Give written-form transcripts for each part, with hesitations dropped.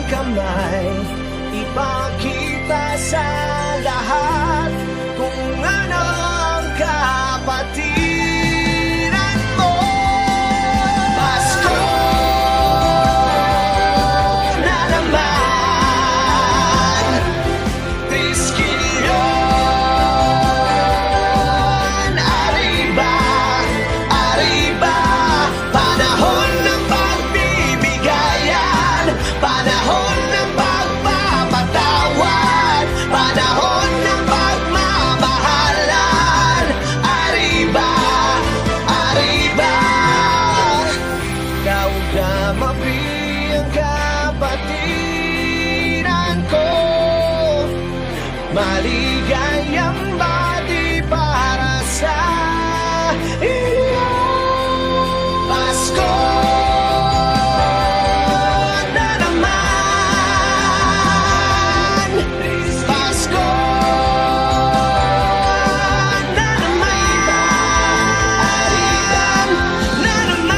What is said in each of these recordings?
kamay, ipakita sa lahat kung ano ang kapatiran mo. Pasko na naman, Triskelion, arriba, arriba. Panahon ng pagbibigayan, panahon ng pagpapatawad, panahon ng pagmamahalan. Arriba, arriba. Kaugamapi ang kapatiran ko, maligayang bati para sa iyo. Pasko na naman, Pasko na naman, na naman.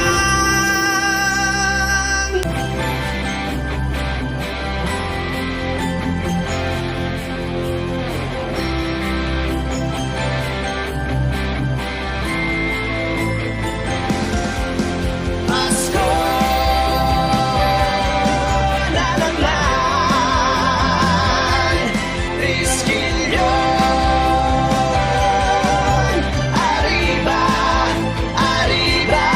Pasko na naman, Triskelion, arriba, arriba.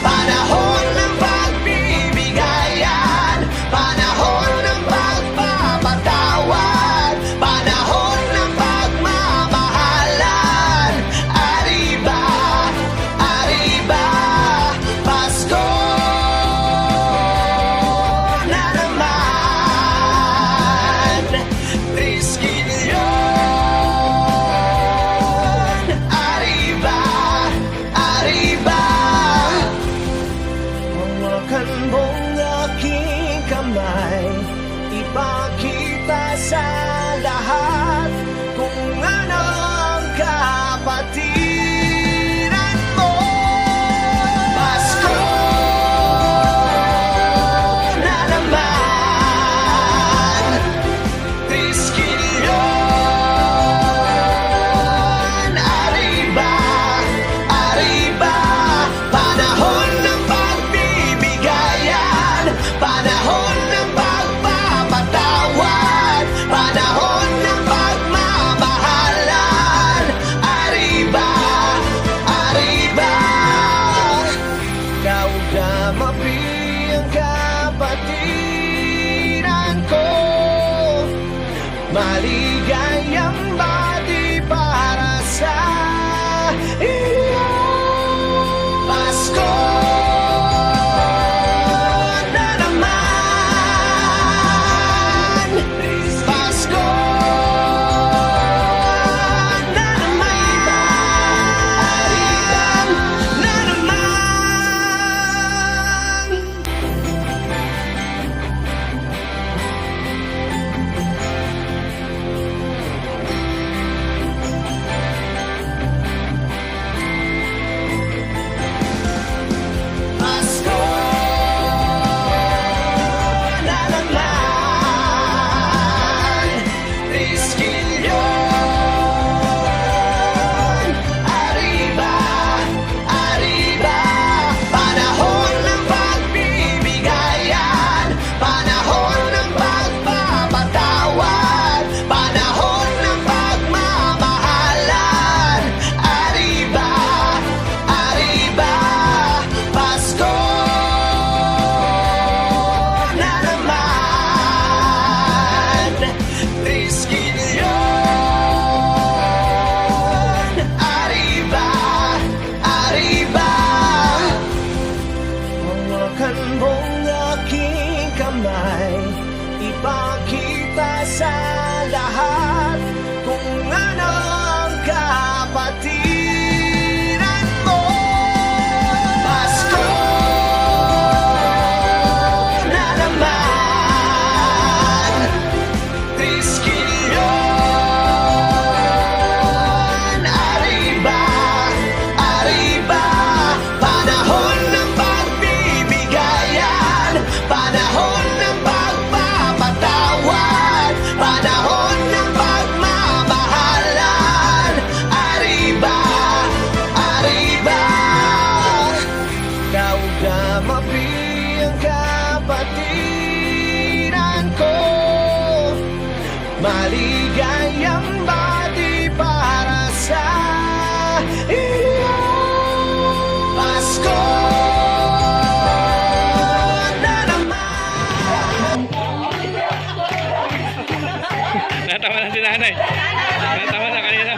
Panahon ng pagbibigayan, panahon ng pagpapatawad, panahon ng pagmamahalan. Arriba, arriba. Pasko na naman, Triskelion, arriba, arriba. Hawakan mong aking kamay, ipakita sa lahat kung ano ang kapatiran mo. Pasko na naman, Triskelion, arriba, arriba. Panahon ng pagbibigayan, panahon ng pagpapatawad, panahon ng pagmamahalan. Arriba, arriba. Kaugamapi ang kapatiran ko, maligayang bati para sa iyo. Pasko na naman, Pasko na naman, na naman. Pasko na naman, Triskelion, arriba, arriba. Panahon ng pagbibigayan, panahon ng pagpapatawad, panahon ng pagmamahalan. Arriba, arriba. Pasko na naman, Triskelion, arriba, arriba. Hawakan mong aking kamay, ipakita sa lahat kung ano ang kapatiran mo. Pasko na naman, Triskelion, arriba, arriba. Panahon ng pagbibigayan, panahon ng pagpapatawad, maligayang bati para sa iyo. Pasko na naman. Natawa na si nanay. Natawa na kanina.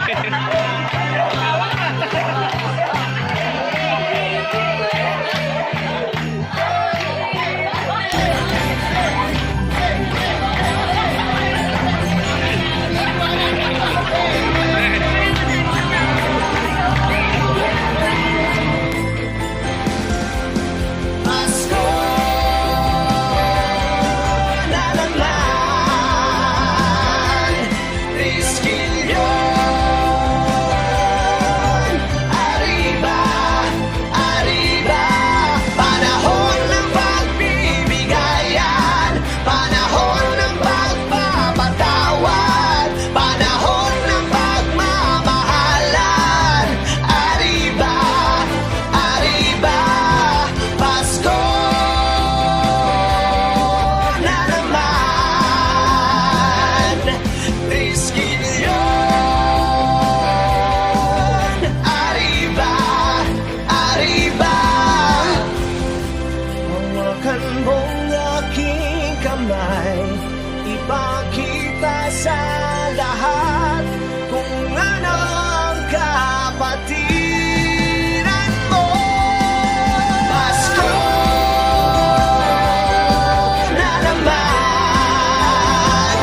Pasko na naman. Triskilyo. Arriba, arriba. Panahon ng pagbibigayan, panahon ng pagpapatawad, panahon ng pagmamahalan. Arriba, arriba. Pasko na naman. Triskilyon. Arriba, arriba. Hawakan mong aking kamay, ipakita sa lahat kung ano ang kapatiran mo. Pasko na naman.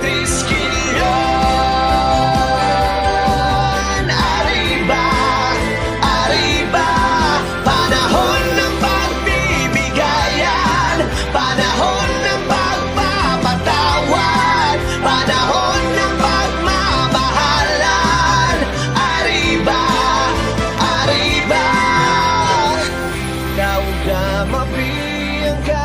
Triskilyon. Arriba, arriba. Panahon ng pagbibigayan, panahon ng pagpapatawad, panahon ng pagmamahalan. Arriba, arriba. Daw ka mapiyang ka